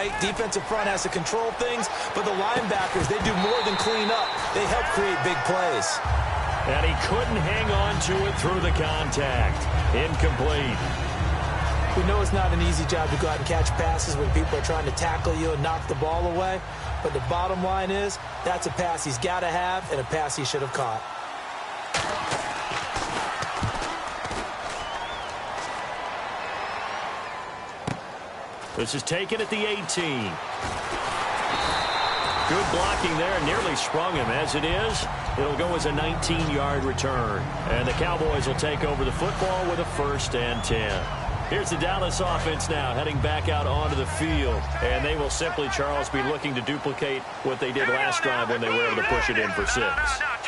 right? Defensive front has to control things, but the linebackers, they do more than clean up. They help create big plays. And he couldn't hang on to it through the contact. Incomplete. We know it's not an easy job to go out and catch passes when people are trying to tackle you and knock the ball away. But the bottom line is, that's a pass he's got to have and a pass he should have caught. This is taken at the 18. Good blocking there. Nearly sprung him. As it is, it'll go as a 19-yard return. And the Cowboys will take over the football with a 1st and 10. Here's the Dallas offense now heading back out onto the field. And they will simply, Charles, be looking to duplicate what they did last drive when they were able to push it in for 6.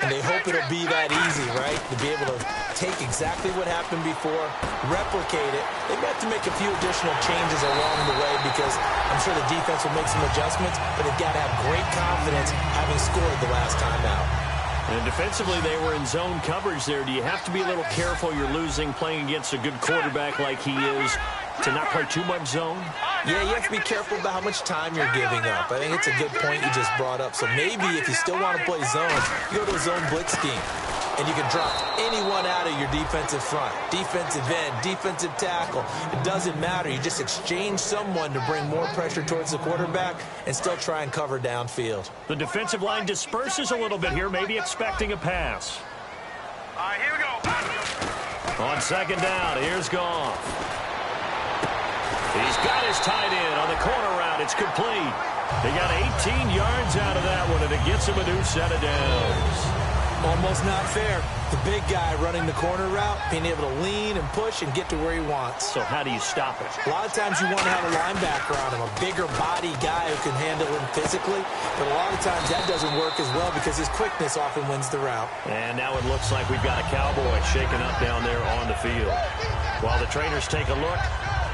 And they hope it'll be that easy, right? To be able to take exactly what happened before, replicate it. They may have to make a few additional changes along the way because I'm sure the defense will make some adjustments, but they've got to have great confidence having scored the last time out. And defensively, they were in zone coverage there. Do you have to be a little careful? You're losing playing against a good quarterback like he is to not play too much zone? Yeah, you have to be careful about how much time you're giving up. I think it's a good point you just brought up. So maybe if you still want to play zone, you go to a zone blitz scheme. And you can drop anyone out of your defensive front, defensive end, defensive tackle. It doesn't matter. You just exchange someone to bring more pressure towards the quarterback and still try and cover downfield. The defensive line disperses a little bit here, maybe expecting a pass. All right, here we go. On 2nd down, here's Goff. He's got his tight end on the corner route. It's complete. They got 18 yards out of that one, and it gets him a new set of downs. Almost not fair. The big guy running the corner route, being able to lean and push and get to where he wants. So how do you stop it? A lot of times you want to have a linebacker on him, a bigger body guy who can handle him physically. But a lot of times that doesn't work as well because his quickness often wins the route. And now it looks like we've got a Cowboy shaken up down there on the field. While the trainers take a look,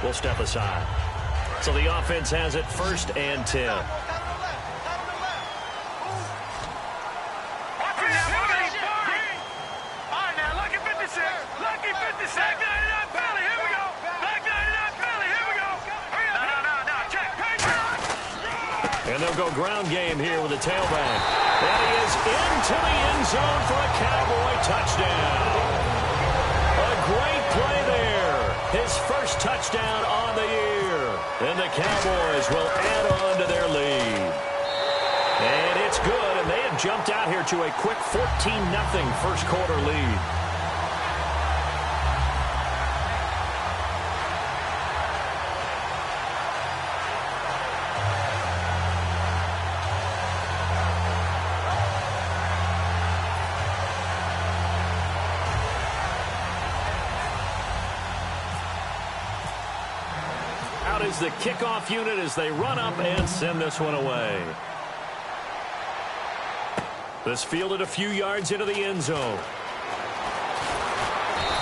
we'll step aside. So the offense has it 1st and 10. And they'll go ground game here with a tailback. And he is into the end zone for a Cowboy touchdown. A great play there. His first touchdown on the year. And the Cowboys will add on to their lead. And it's good, and they have jumped out here to a quick 14-0 first quarter lead. Out is the kickoff unit as they run up and send this one away. This fielded a few yards into the end zone.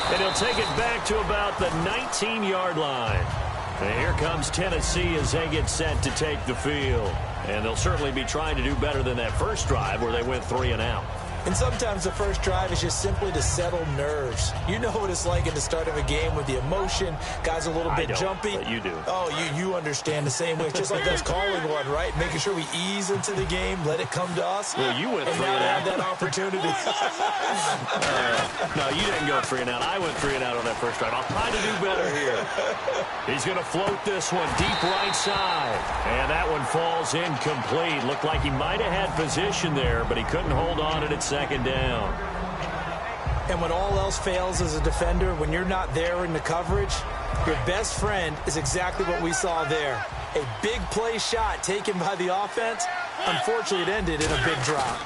And he'll take it back to about the 19-yard line. And here comes Tennessee as they get set to take the field. And they'll certainly be trying to do better than that first drive where they went 3 and out. And sometimes the first drive is just simply to settle nerves. You know what it's like at the start of a game with the emotion. Guys a little bit jumpy. But you do. Oh, you understand the same way. It's just like us calling one, right? Making sure we ease into the game, let it come to us. Well, you went 3 and and now out. have that opportunity. No, you didn't go 3 and out. I went 3 and out on that first drive. I'll try to do better here. He's going to float this one deep right side. And that one falls incomplete. Looked like he might have had position there, but he couldn't hold on to it. 2nd down. And when all else fails as a defender, when you're not there in the coverage, your best friend is exactly what we saw there. A big play shot taken by the offense. Unfortunately, it ended in a big drop.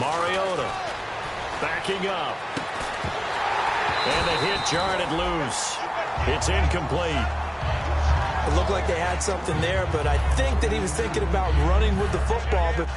Mariota backing up. And the hit jarred it loose. It's incomplete. It looked like they had something there, but I think that he was thinking about running with the football. But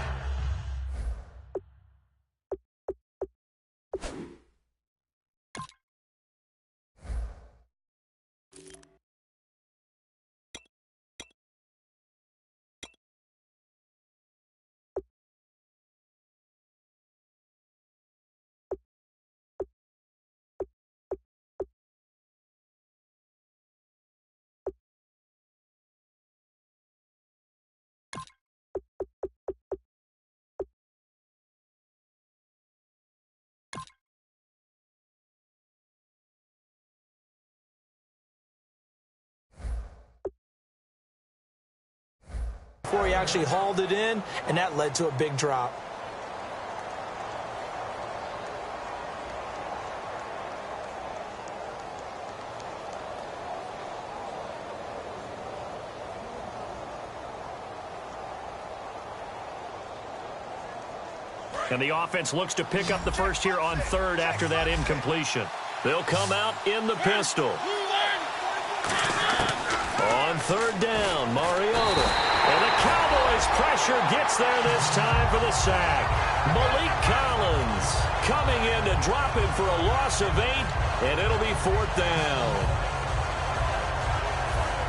before he actually hauled it in, and that led to a big drop. And the offense looks to pick up the first here on third after that incompletion. They'll come out in the pistol. On third down, Mariota. And the Cowboys' pressure gets there this time for the sack. Malik Collins coming in to drop him for a loss of 8, and it'll be fourth down.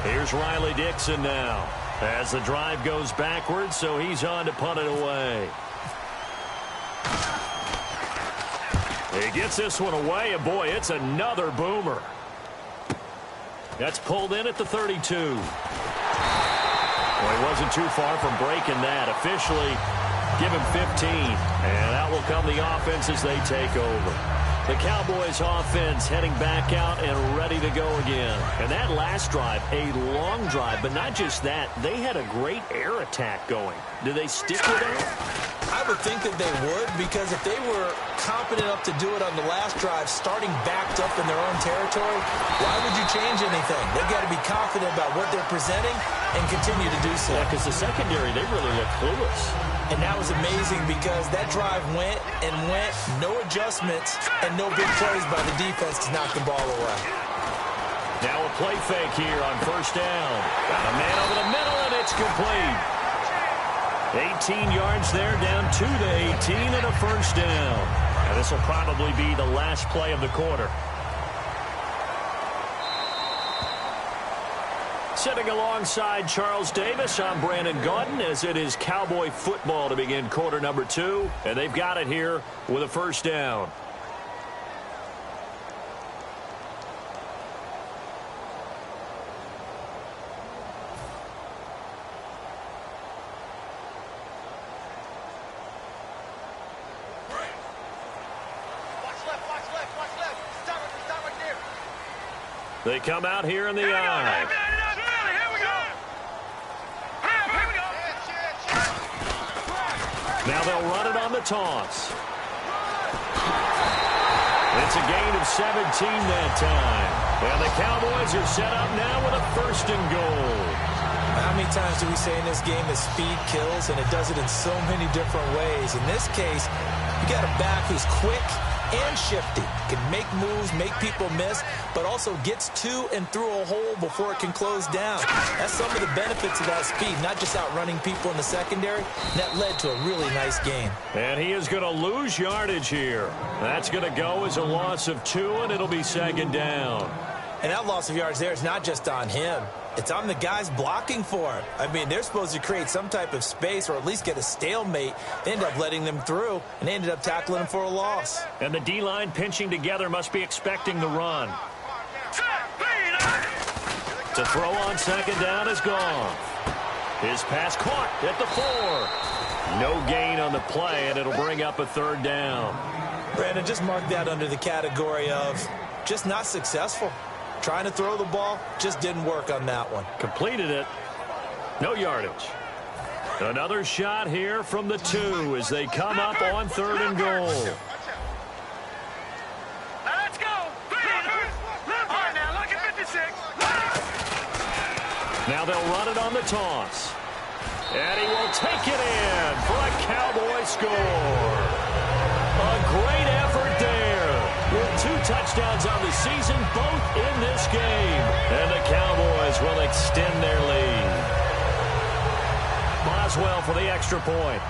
Here's Riley Dixon now as the drive goes backwards, so he's on to punt it away. He gets this one away, and boy, it's another boomer. That's pulled in at the 32. Well, he wasn't too far from breaking that. Officially, give him 15. And out will come the offense as they take over. The Cowboys offense heading back out and ready to go again. And that last drive, a long drive, but not just that. They had a great air attack going. Do they stick with that? I would think that they would, because if they were confident enough to do it on the last drive, starting backed up in their own territory, why would you change anything? They've got to be confident about what they're presenting and continue to do so. Yeah, because the secondary, they really look clueless. And that was amazing because that drive went and went, no adjustments, and no big plays by the defense to knock the ball away. Now a play fake here on first down. Got a man over the middle, and it's complete. 18 yards there, down to the 18, and a first down. And this will probably be the last play of the quarter. Sitting alongside Charles Davis, I'm Brandon Gaudin, as it is Cowboy football to begin quarter number 2. And they've got it here with a first down. They come out here in the eye. Now they'll run it on the toss. It's a gain of 17 that time. And the Cowboys are set up now with a first and goal. How many times do we say in this game that speed kills, and it does it in so many different ways? In this case, you got a back who's quick and shifty, can make moves, make people miss, but also gets to and through a hole before it can close down. That's some of the benefits of that speed, not just outrunning people in the secondary. That led to a really nice game. And he is going to lose yardage here. That's going to go as a loss of 2, and it'll be second down. And that loss of yards there is not just on him. It's on the guys blocking for him. I mean, they're supposed to create some type of space or at least get a stalemate. They end up letting them through, and they ended up tackling him for a loss. And the D-line pinching together must be expecting the run. To throw on second down is gone. His pass caught at the 4. No gain on the play, and it'll bring up a third down. Brandon, just mark that under the category of just not successful. Trying to throw the ball, just didn't work on that one. Completed it. No yardage. Another shot here from the 2 as they come up on third and goal. Let's go. All right, now look at 56. Now they'll run it on the toss. And he will take it in for a Cowboy score. A great effort there. With 2 touchdowns on the season, both in this game. And the Cowboys will extend their lead. Boswell for the extra point.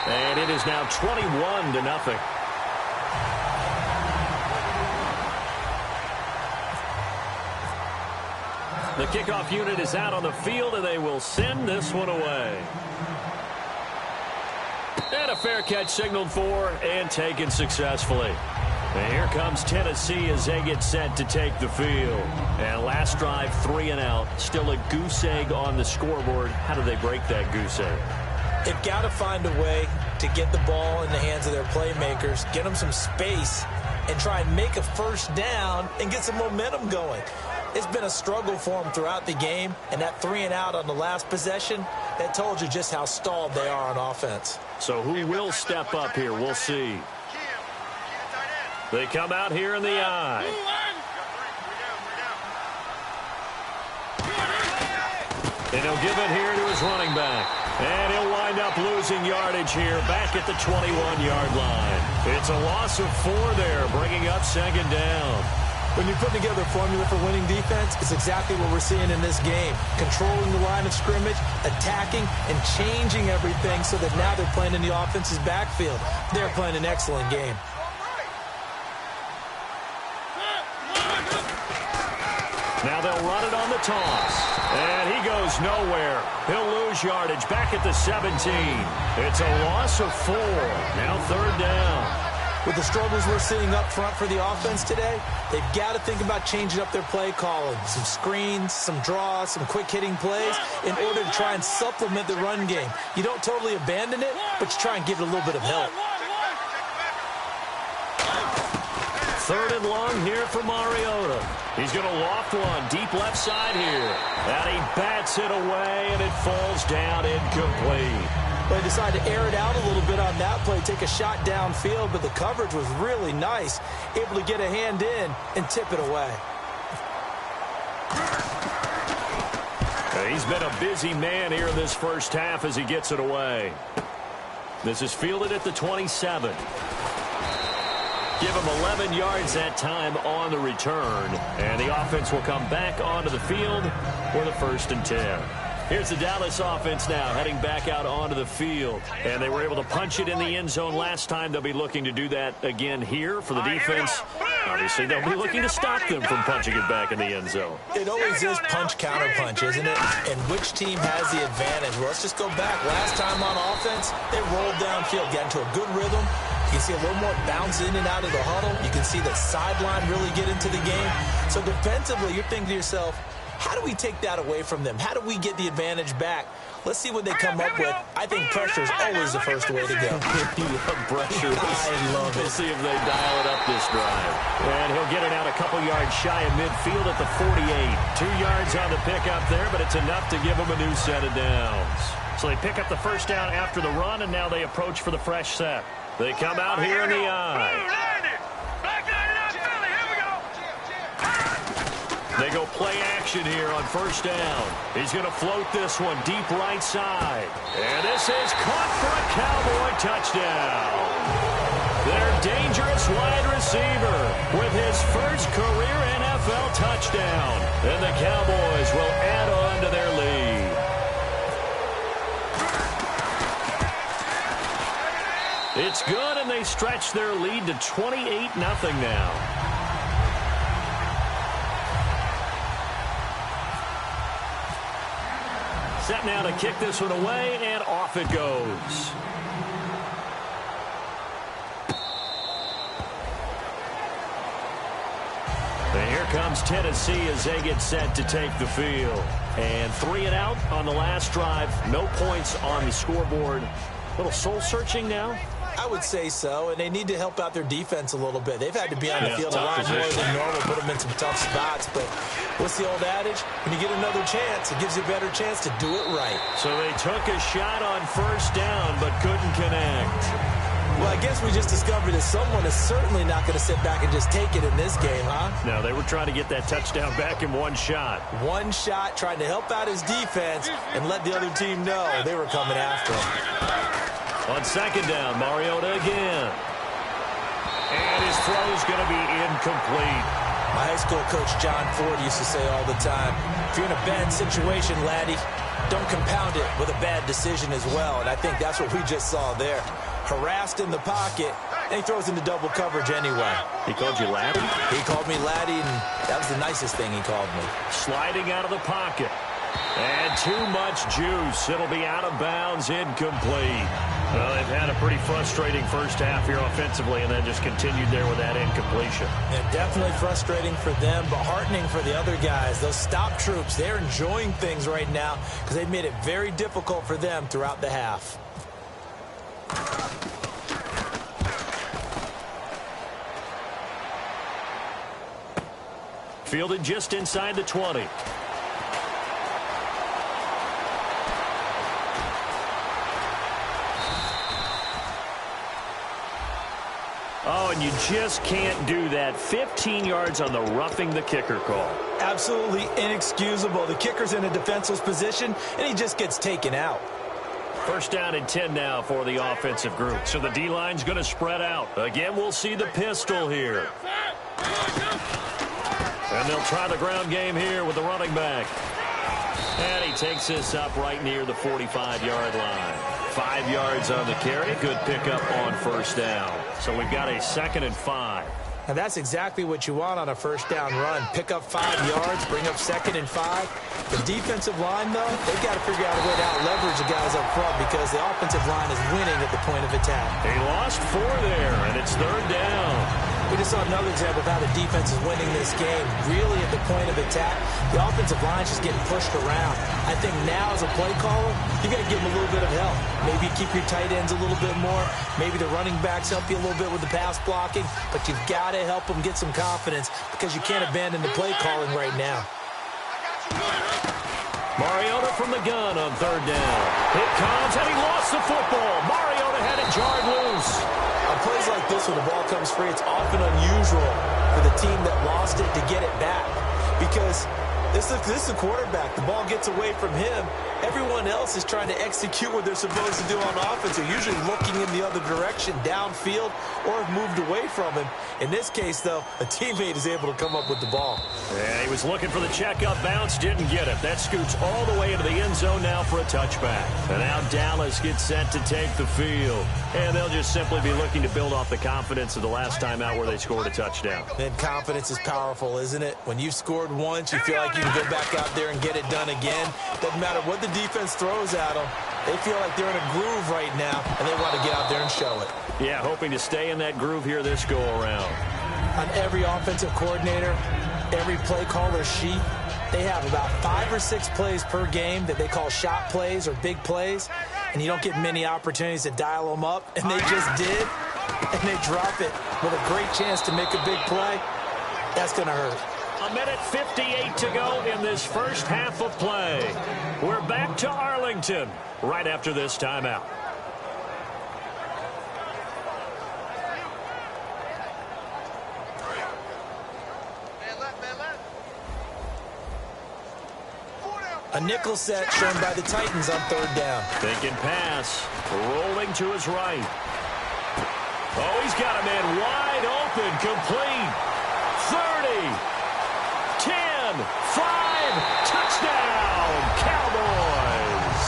And it is now 21-0. The kickoff unit is out on the field, and they will send this one away. And a fair catch signaled for and taken successfully. And here comes Tennessee as they get set to take the field. And last drive, 3 and out. Still a goose egg on the scoreboard. How do they break that goose egg? They've got to find a way to get the ball in the hands of their playmakers, get them some space, and try and make a first down and get some momentum going. It's been a struggle for them throughout the game, and that 3-and-out on the last possession, that told you just how stalled they are on offense. So who will step up here? We'll see. They come out here in the eye. And he'll give it here to his running back. And he'll wind up losing yardage here back at the 21-yard line. It's a loss of 4 there, bringing up 2nd down. When you put together a formula for winning defense, it's exactly what we're seeing in this game. Controlling the line of scrimmage, attacking, and changing everything so that now they're playing in the offense's backfield. They're playing an excellent game. Now they'll run it on the toss. And he goes nowhere. He'll lose yardage back at the 17. It's a loss of 4. Now 3rd down. With the struggles we're seeing up front for the offense today, they've got to think about changing up their play calling. Some screens, some draws, some quick-hitting plays in order to try and supplement the run game. You don't totally abandon it, but you try and give it a little bit of help. 3rd and long here for Mariota. He's going to loft one deep left side here. And he bats it away, and it falls down incomplete. Well, they decided to air it out a little bit on that play, take a shot downfield, but the coverage was really nice. Able to get a hand in and tip it away. He's been a busy man here in this first half as he gets it away. This is fielded at the 27. Give him 11 yards that time on the return. And the offense will come back onto the field for the 1st and 10. Here's the Dallas offense now heading back out onto the field. And they were able to punch it in the end zone last time. They'll be looking to do that again here for the defense. Obviously, they'll be looking to stop them from punching it back in the end zone. It always is punch-counter-punch, isn't it? And which team has the advantage? Well, let's just go back. Last time on offense, they rolled downfield, got into a good rhythm. You can see a little more bounce in and out of the huddle. You can see the sideline really get into the game. So defensively, you're thinking to yourself, how do we take that away from them? How do we get the advantage back? Let's see what they come up with. I think pressure is always the first way to go. You love pressure. I love it. We'll see if they dial it up this drive. And he'll get it out a couple yards shy of midfield at the 48. 2 yards on the pickup there, but it's enough to give them a new set of downs. So they pick up the 1st down after the run, and now they approach for the fresh set. They come out here in the eye. They go play action here on 1st down. He's going to float this one deep right side. And this is caught for a Cowboy touchdown. Their dangerous wide receiver with his first career NFL touchdown. And the Cowboys will add on to their lead. It's good, and they stretch their lead to 28-0 now. Set now to kick this one away, and off it goes. And here comes Tennessee as they get set to take the field. And 3 and out on the last drive. No points on the scoreboard. A little soul-searching now. I would say so, and they need to help out their defense a little bit. They've had to be on the field a lot more than normal, put them in some tough spots. But what's the old adage? When you get another chance, it gives you a better chance to do it right. So they took a shot on 1st down, but couldn't connect. Well, I guess we just discovered that someone is certainly not going to sit back and just take it in this game, huh? No, they were trying to get that touchdown back in one shot. One shot, trying to help out his defense and let the other team know they were coming after him. On 2nd down, Mariota again. And his throw is going to be incomplete. My high school coach, John Ford, used to say all the time, if you're in a bad situation, laddie, don't compound it with a bad decision as well. And I think that's what we just saw there. Harassed in the pocket, and he throws into double coverage anyway. He called you laddie? He called me laddie, and that was the nicest thing he called me. Sliding out of the pocket. And too much juice. It'll be out of bounds, incomplete. Well, they've had a pretty frustrating first half here offensively, and then just continued there with that incompletion. Yeah, definitely frustrating for them, but heartening for the other guys. Those stop troops, they're enjoying things right now because they've made it very difficult for them throughout the half. Fielded just inside the 20. Oh, and you just can't do that. 15 yards on the roughing the kicker call. Absolutely inexcusable. The kicker's in a defenseless position, and he just gets taken out. First down and 10 now for the offensive group. So the D-line's going to spread out. Again, we'll see the pistol here. And they'll try the ground game here with the running back. And he takes this up right near the 45-yard line. 5 yards on the carry. Good pickup on first down. So we've got a 2nd and 5. And that's exactly what you want on a first down run. Pick up 5 yards, bring up 2nd and 5. The defensive line, though, they've got to figure out a way to out-leverage the guys up front because the offensive line is winning at the point of attack. He lost 4 there, and it's 3rd down. We just saw another example of how the defense is winning this game. Really at the point of attack, the offensive line's just getting pushed around. I think now as a play caller, you got to give them a little bit of help. Maybe keep your tight ends a little bit more. Maybe the running backs help you a little bit with the pass blocking. But you've got to help them get some confidence because you can't abandon the play calling right now. Mariota from the gun on 3rd down. Here comes, and he lost the football. Mariota had it jarred loose. On plays like this, when the ball comes free, it's often unusual for the team that lost it to get it back because this is the quarterback. The ball gets away from him. Everyone else is trying to execute what they're supposed to do on offense. They're usually looking in the other direction, downfield, or have moved away from him. In this case, though, a teammate is able to come up with the ball. Yeah, he was looking for the checkup bounce, didn't get it. That scoots all the way into the end zone now for a touchback. And now Dallas gets set to take the field. And they'll just simply be looking to build off the confidence of the last time out where they scored a touchdown. And confidence is powerful, isn't it? When you've scored once, you feel like you can go back out there and get it done again. Doesn't matter what the defense throws at them. They feel like they're in a groove right now, and they want to get out there and show it. Yeah, hoping to stay in that groove here this go-around. On every offensive coordinator, every play caller sheet, they have about 5 or 6 plays per game that they call shot plays or big plays, and you don't get many opportunities to dial them up, and they just did, and they drop it with a great chance to make a big play. That's going to hurt. 1:58 to go in this first half of play. We're back to Arlington right after this timeout. A nickel set shown by the Titans on 3rd down. Thinking pass, rolling to his right. Oh, he's got a man wide open, complete. 30. 10, 5, touchdown, Cowboys.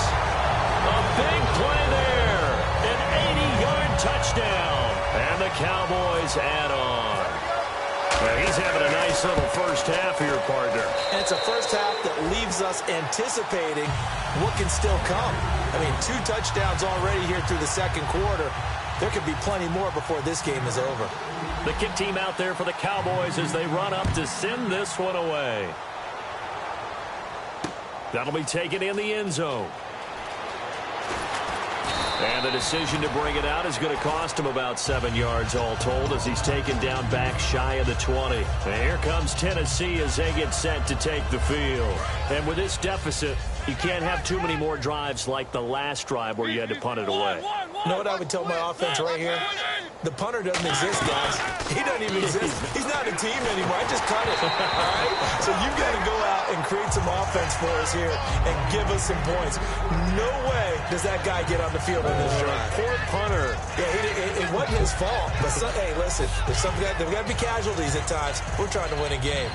A big play there, an 80-yard touchdown, and the Cowboys add on. Well, he's having a nice little first half here, partner. And it's a first half that leaves us anticipating what can still come. I mean, 2 touchdowns already here through the 2nd quarter. There could be plenty more before this game is over. The kick team out there for the Cowboys as they run up to send this one away. That'll be taken in the end zone. And the decision to bring it out is going to cost him about 7 yards all told as he's taken down back shy of the 20. And here comes Tennessee as they get set to take the field. And with this deficit, you can't have too many more drives like the last drive where you had to punt it away. You know what I would tell my offense right here? The punter doesn't exist, guys. He doesn't even exist. He's not a team anymore. I just cut it. All right? So you've got to go out and create some offense for us here and give us some points. No way does that guy get on the field in this drive. Poor punter. Yeah, it wasn't his fault. But hey, listen, there's got to be casualties at times. We're trying to win a game.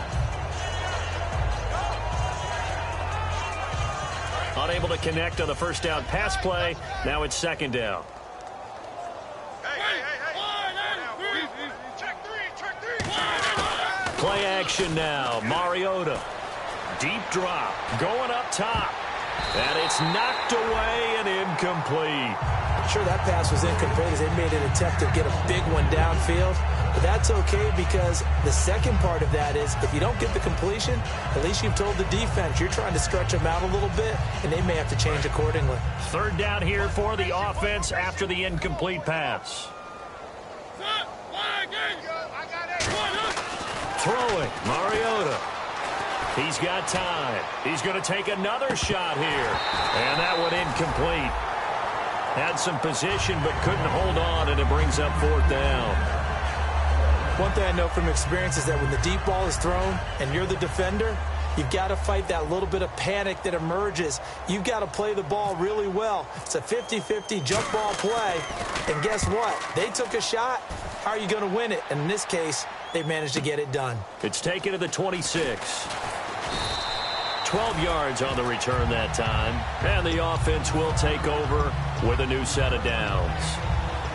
Unable to connect on the first down pass play. Now it's 2nd down. Play action now. Mariota. Deep drop. Going up top. And it's knocked away and incomplete. Sure, that pass was incomplete as they made an attempt to get a big one downfield. But that's okay because the second part of that is if you don't get the completion, at least you've told the defense you're trying to stretch them out a little bit, and they may have to change accordingly. 3rd down here for the offense after the incomplete pass. Throwing, Mariota. He's got time. He's going to take another shot here. And that one incomplete. Had some position but couldn't hold on, and it brings up 4th down. One thing I know from experience is that when the deep ball is thrown and you're the defender, you've got to fight that little bit of panic that emerges. You've got to play the ball really well. It's a 50-50 jump ball play. And guess what? They took a shot. How are you going to win it? And in this case, they managed to get it done. It's taken to the 26. 12 yards on the return that time. And the offense will take over with a new set of downs.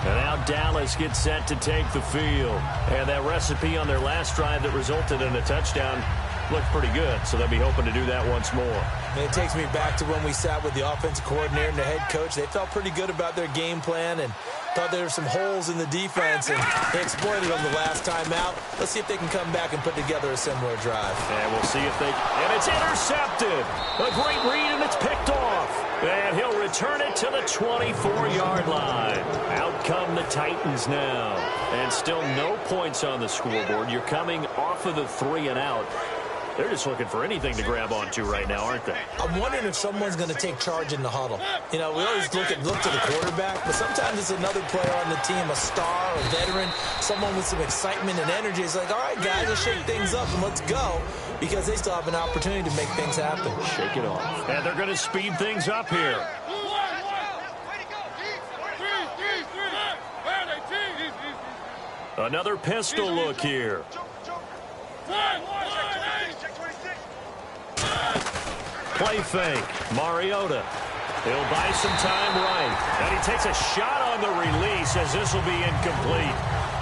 And now Dallas gets set to take the field. And that recipe on their last drive that resulted in a touchdown looked pretty good, so they'll be hoping to do that once more. And it takes me back to when we sat with the offensive coordinator and the head coach. They felt pretty good about their game plan and thought there were some holes in the defense, and they exploited them the last time out. Let's see if they can come back and put together a similar drive. And we'll see if they... And it's intercepted. A great read, and it's picked off. And he'll return it to the 24-yard line. Out come the Titans now. And still no points on the scoreboard. You're coming off of the 3-and-out. They're just looking for anything to grab onto right now, aren't they? I'm wondering if someone's going to take charge in the huddle. You know, we always look to the quarterback, but sometimes it's another player on the team, a star, a veteran, someone with some excitement and energy. It's like, all right, guys, let's shake things up and let's go, because they still have an opportunity to make things happen. Shake it off. And they're going to speed things up here. Another pistol look here. Play fake. Mariota. He'll buy some time right. And he takes a shot on the release as this will be incomplete.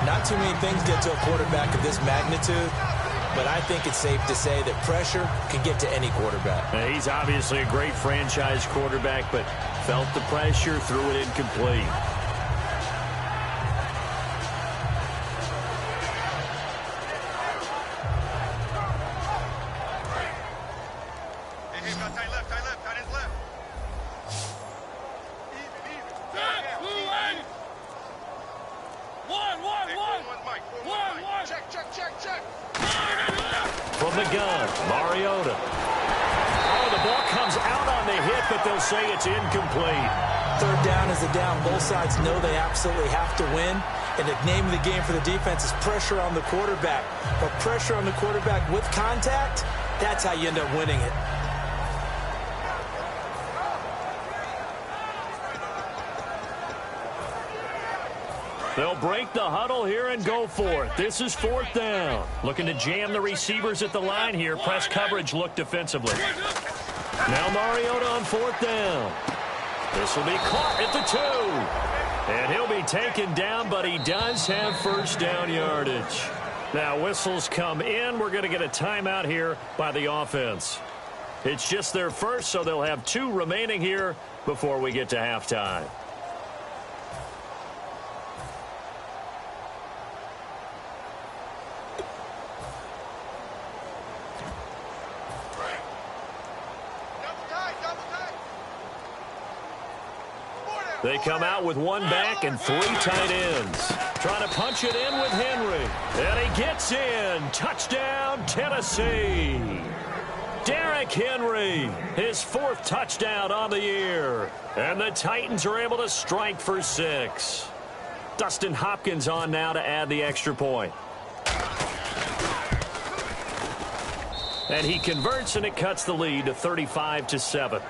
Not too many things get to a quarterback of this magnitude, but I think it's safe to say that pressure can get to any quarterback. Now, he's obviously a great franchise quarterback, but felt the pressure, threw it incomplete. From the gun, Mariota. Oh, the ball comes out on the hit, but they'll say it's incomplete. 3rd down is a down. Both sides know they absolutely have to win. And the name of the game for the defense is pressure on the quarterback. But pressure on the quarterback with contact, that's how you end up winning it. They'll break the huddle here and go for it. This is 4th down. Looking to jam the receivers at the line here. Press coverage look defensively. Now Mariota on 4th down. This will be caught at the 2. And he'll be taken down, but he does have 1st down yardage. Now whistles come in. We're going to get a timeout here by the offense. It's just their first, so they'll have 2 remaining here before we get to halftime. They come out with 1 back and 3 tight ends. Trying to punch it in with Henry. And he gets in. Touchdown, Tennessee. Derrick Henry, his 4th touchdown on the year. And the Titans are able to strike for 6. Dustin Hopkins on now to add the extra point. And he converts, and it cuts the lead to 35-7.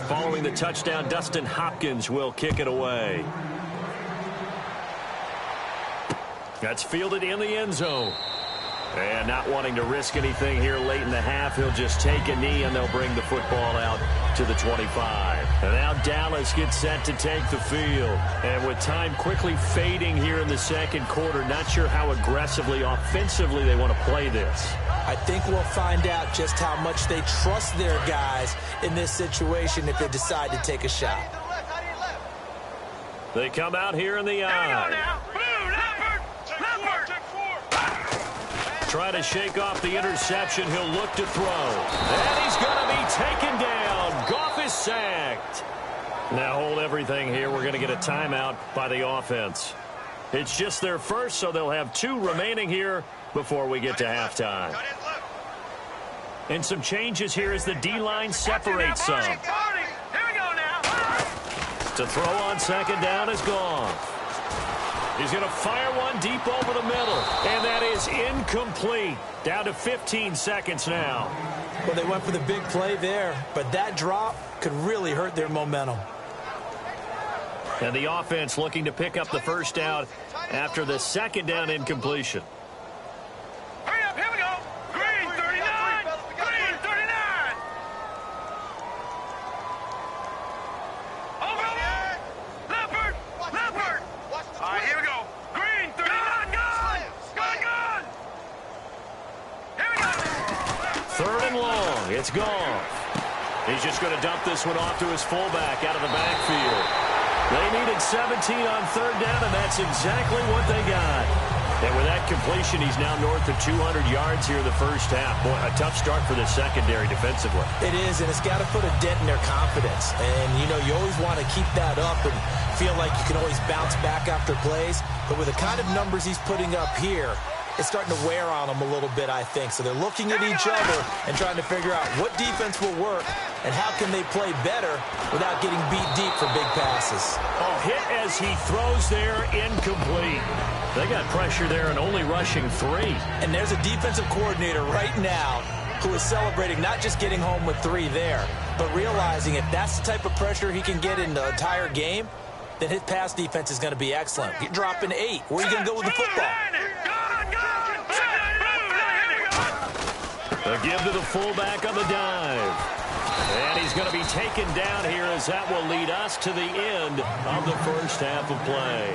Following the touchdown, Dustin Hopkins will kick it away. That's fielded in the end zone. And not wanting to risk anything here late in the half, he'll just take a knee and they'll bring the football out to the 25. And now Dallas gets set to take the field. And with time quickly fading here in the second quarter, not sure how aggressively, offensively they want to play this. I think we'll find out just how much they trust their guys in this situation if they decide to take a shot. They come out here in the eye. Try to shake off the interception. He'll look to throw. And he's going to be taken down. Goff is sacked. Now hold everything here. We're going to get a timeout by the offense. It's just their first, so they'll have 2 remaining here before we get to halftime. And some changes here as the D-line separates some. To throw on second down is Goff. He's going to fire one deep over the middle. And that is incomplete. Down to 15 seconds now. Well, they went for the big play there, but that drop could really hurt their momentum. And the offense looking to pick up the first down after the second down incompletion. Hurry up, here we go. Green 39. Green 39. Over. Leopard. Leopard. All right, here we go. Green 39. Gun. Here we go. 3rd and long. It's Goff. He's just going to dump this one off to his fullback out of the backfield. They needed 17 on 3rd down, and that's exactly what they got. And with that completion, he's now north of 200 yards here in the first half. Boy, a tough start for the secondary defensively. It is, and it's got to put a dent in their confidence. And, you know, you always want to keep that up and feel like you can always bounce back after plays. But with the kind of numbers he's putting up here, it's starting to wear on them a little bit, I think. So they're looking at each other and trying to figure out what defense will work and how can they play better without getting beat deep for big passes. Oh, hit as he throws there, incomplete. They got pressure there and only rushing 3. And there's a defensive coordinator right now who is celebrating not just getting home with 3 there, but realizing if that's the type of pressure he can get in the entire game, then his pass defense is going to be excellent. You're dropping 8. Where are you going to go with the football? A give to the fullback on the dive. And he's going to be taken down here as that will lead us to the end of the first half of play.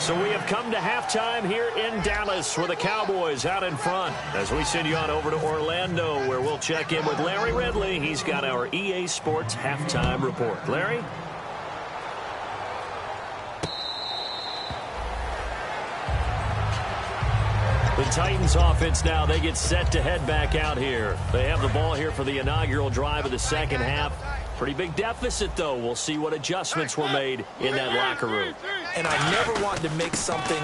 So we have come to halftime here in Dallas where the Cowboys out in front. As we send you on over to Orlando where we'll check in with Larry Ridley. He's got our EA Sports halftime report. Larry? The Titans offense now, they get set to head back out here. They have the ball here for the inaugural drive of the second half. Pretty big deficit, though. We'll see what adjustments were made in that locker room. And I never wanted to make something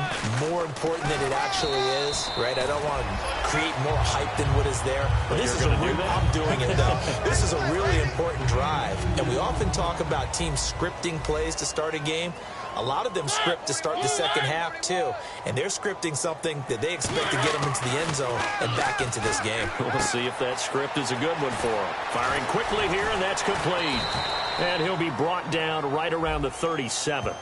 more important than it actually is, right? I don't want to create more hype than what is there. But this is I'm doing it, though. This is a really important drive. And we often talk about teams scripting plays to start a game. A lot of them script to start the second half, too. And they're scripting something that they expect to get them into the end zone and back into this game. We'll see if that script is a good one for him. Firing quickly here, and that's complete. And he'll be brought down right around the 37.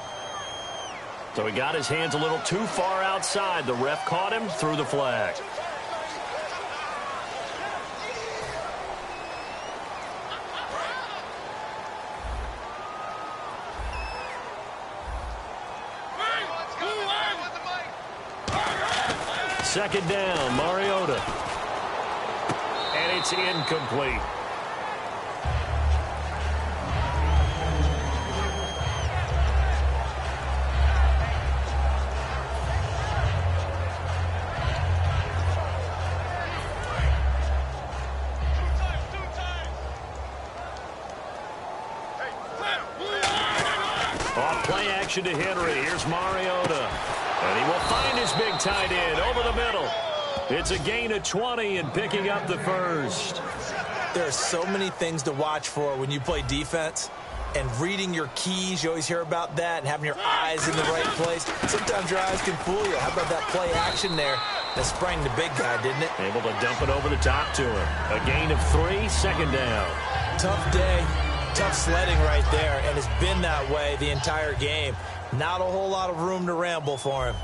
So he got his hands a little too far outside. The ref caught him, threw the flag. Second down, Mariota. And it's incomplete. Off play action to Henry. Here's Mariota. And he will find his big tight end over the middle. It's a gain of 20 and picking up the first. There are so many things to watch for when you play defense. And reading your keys, you always hear about that, and having your eyes in the right place. Sometimes your eyes can fool you. How about that play action there? That sprang the big guy, didn't it? Able to dump it over the top to him. A gain of 3, second down. Tough day, tough sledding right there, and it's been that way the entire game. Not a whole lot of room to ramble for him.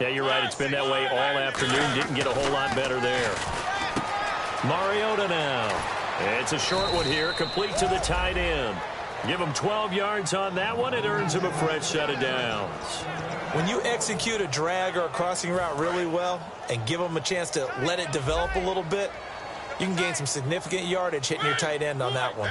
Yeah, you're right. It's been that way all afternoon. Didn't get a whole lot better there. Mariota now. It's a short one here, complete to the tight end. Give him 12 yards on that one. It earns him a fresh set of downs. When you execute a drag or a crossing route really well and give them a chance to let it develop a little bit, you can gain some significant yardage hitting your tight end on that one.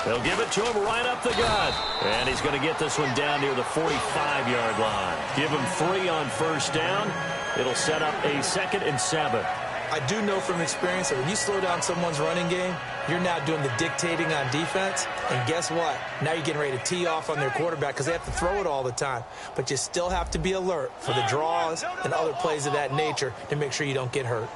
They'll give it to him right up the gut. And he's going to get this one down near the 45-yard line. Give him 3 on first down. It'll set up a 2nd and 7. I do know from experience that when you slow down someone's running game, you're now doing the dictating on defense. And guess what? Now you're getting ready to tee off on their quarterback because they have to throw it all the time. But you still have to be alert for the draws and other plays of that nature to make sure you don't get hurt.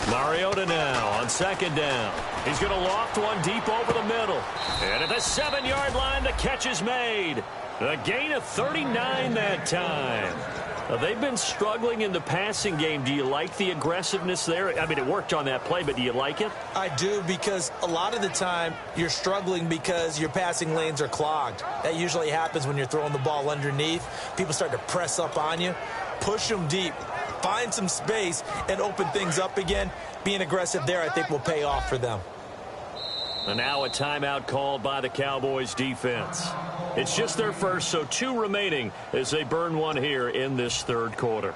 Mariota now on 2nd down. He's going to loft one deep over the middle. And at the 7-yard line, the catch is made. A gain of 39 that time. Now, they've been struggling in the passing game. Do you like the aggressiveness there? I mean, it worked on that play, but do you like it? I do, because a lot of the time you're struggling because your passing lanes are clogged. That usually happens when you're throwing the ball underneath. People start to press up on you. Push them deep. Find some space and open things up again. Being aggressive there, I think, will pay off for them. And now a timeout called by the Cowboys defense. It's just their first, so 2 remaining as they burn one here in this 3rd quarter.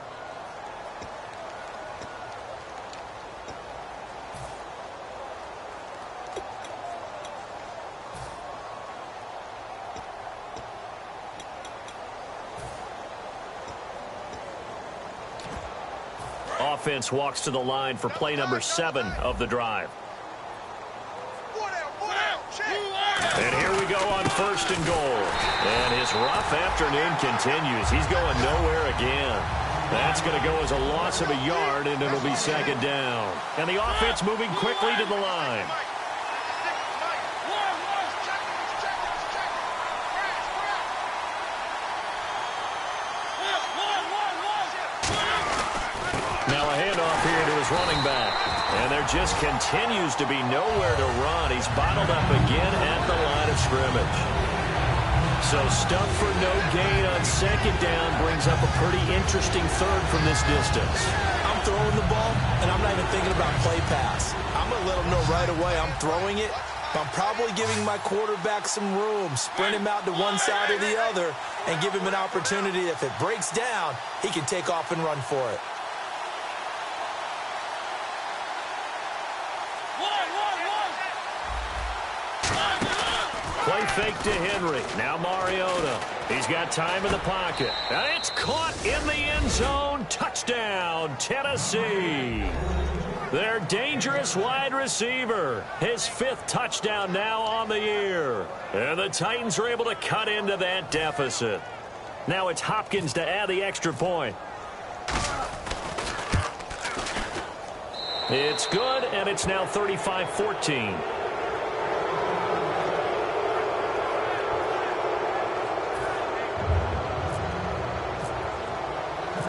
Offense walks to the line for play number 7 of the drive. And here we go on 1st and goal. And his rough afternoon continues. He's going nowhere again. That's going to go as a loss of a yard, and it'll be 2nd down. And the offense moving quickly to the line. Now a handoff here to his running back. And there just continues to be nowhere to run. He's bottled up again at the line of scrimmage. So stuff for no gain on 2nd down brings up a pretty interesting 3rd from this distance. I'm throwing the ball, and I'm not even thinking about play pass. I'm going to let them know right away I'm throwing it. But I'm probably giving my quarterback some room, sprint him out to one side or the other, and give him an opportunity. If it breaks down, he can take off and run for it. Play fake to Henry. Now Mariota. He's got time in the pocket. And it's caught in the end zone. Touchdown, Tennessee. Their dangerous wide receiver. His 5th touchdown now on the year. And the Titans are able to cut into that deficit. Now it's Hopkins to add the extra point. It's good, and it's now 35-14.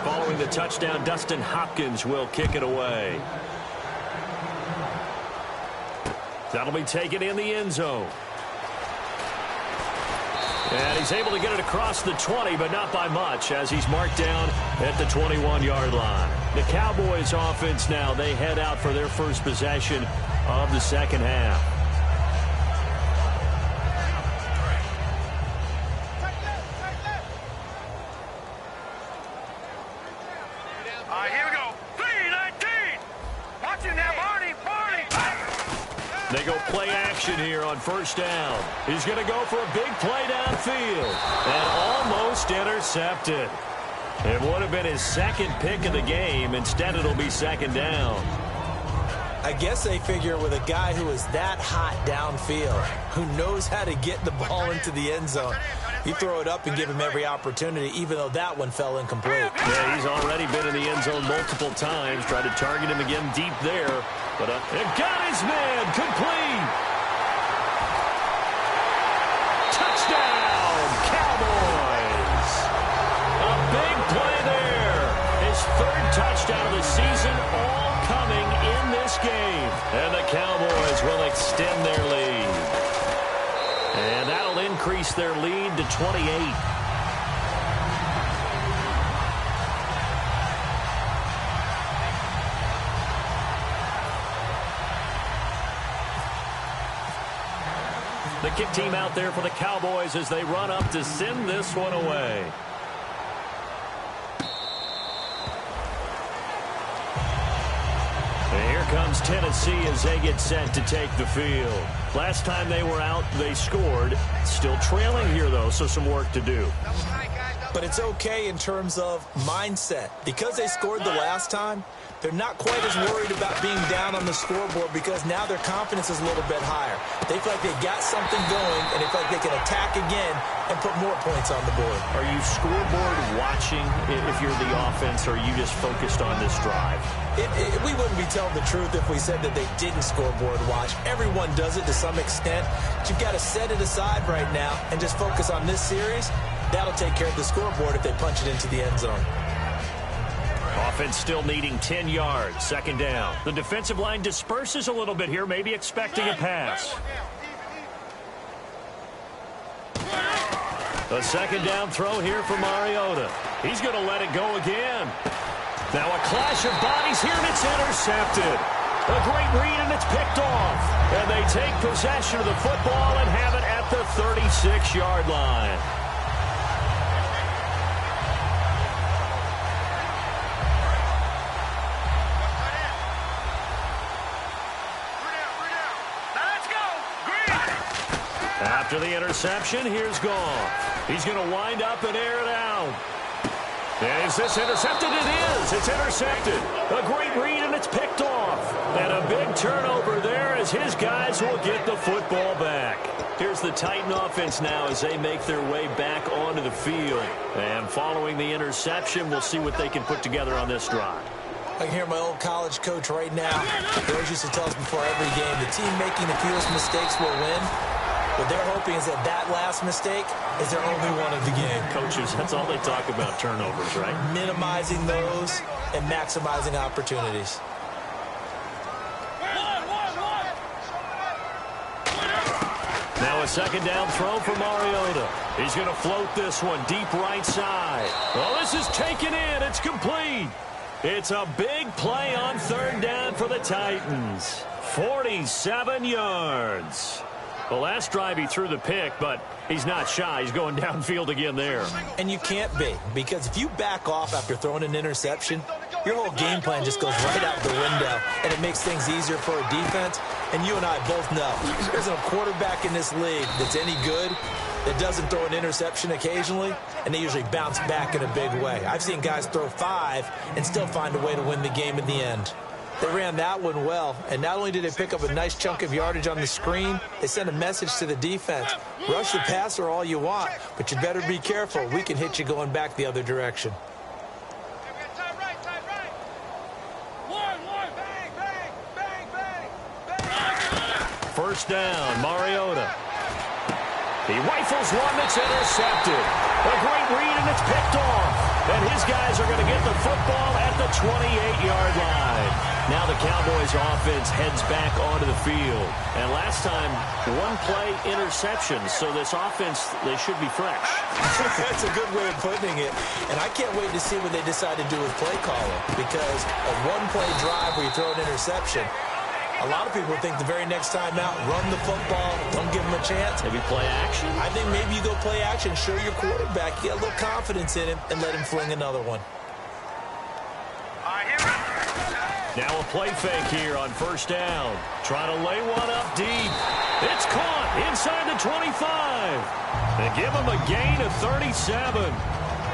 Following the touchdown, Dustin Hopkins will kick it away. That'll be taken in the end zone. And he's able to get it across the 20, but not by much, as he's marked down at the 21-yard line. The Cowboys offense now, they head out for their first possession of the 2nd half. Here we go. 3-19. Watch it now, Barney. They go play action here on 1st down. He's going to go for a big play downfield. And almost intercepted. It would have been his 2nd pick of the game. Instead, it'll be 2nd down. I guess they figure with a guy who is that hot downfield, who knows how to get the ball into the end zone, you throw it up and give him every opportunity, even though that one fell incomplete. Yeah, he's already been in the end zone multiple times. Tried to target him again deep there. But it got his man complete. Touchdown, Cowboys. A big play there. His 3rd touchdown of the season, all coming in this game. And the Cowboys will extend their lead. And that'll increase their lead to 28. The kick team out there for the Cowboys as they run up to send this one away. And here comes Tennessee as they get set to take the field. Last time they were out, they scored. Still trailing here, though, so some work to do. But it's okay in terms of mindset. Because they scored the last time, they're not quite as worried about being down on the scoreboard because now their confidence is a little bit higher. They feel like they got something going, and they feel like they can attack again and put more points on the board. Are you scoreboard watching if you're the offense, or are you just focused on this drive? We wouldn't be telling the truth if we said that they didn't scoreboard watch. Everyone does it to some extent. But you've got to set it aside right now and just focus on this series. That'll take care of the scoreboard if they punch it into the end zone. Offense still needing 10 yards. Second down. The defensive line disperses a little bit here, maybe expecting a pass. A second down throw here for Mariota. He's going to let it go again. Now a clash of bodies here, and it's intercepted. A great read, and it's picked off. And they take possession of the football and have it at the 36-yard line. After the interception, here's Goff. He's going to wind up and air it out. And is this intercepted? It is. It's intercepted. A great read, and it's picked off. And a big turnover there as his guys will get the football back. Here's the Titan offense now as they make their way back onto the field. And following the interception, we'll see what they can put together on this drive. I can hear my old college coach right now. He always used to tell us before every game, the team making the fewest mistakes will win. What they're hoping is that that last mistake is their only one of the game. Coaches, that's all they talk about, turnovers, right? Minimizing those and maximizing opportunities. Now a second down throw for Mariota. He's going to float this one deep right side. Well, this is taken in. It's complete. It's a big play on third down for the Titans. 47 yards. The last drive he threw the pick, but he's not shy. He's going downfield again there. And you can't be, because if you back off after throwing an interception, your whole game plan just goes right out the window, and it makes things easier for a defense. And you and I both know there's a quarterback in this league that's any good that doesn't throw an interception occasionally, and they usually bounce back in a big way. I've seen guys throw 5 and still find a way to win the game in the end. They ran that one well, and not only did they pick up a nice chunk of yardage on the screen, they sent a message to the defense. Rush the passer all you want, but you better be careful. We can hit you going back the other direction. First down, Mariota. He rifles one that's intercepted. A great read, and it's picked off. And his guys are going to get the football at the 28-yard line. Now the Cowboys offense heads back onto the field. And last time, one play interception. So this offense, they should be fresh. That's a good way of putting it. And I can't wait to see what they decide to do with play calling. Because a one-play drive where you throw an interception, a lot of people think the very next time out, run the football, don't give him a chance. Maybe play action? I think maybe you go play action, show your quarterback, you get a little confidence in him, and let him fling another one. Now a play fake here on first down. Trying to lay one up deep. It's caught inside the 25. They give him a gain of 37.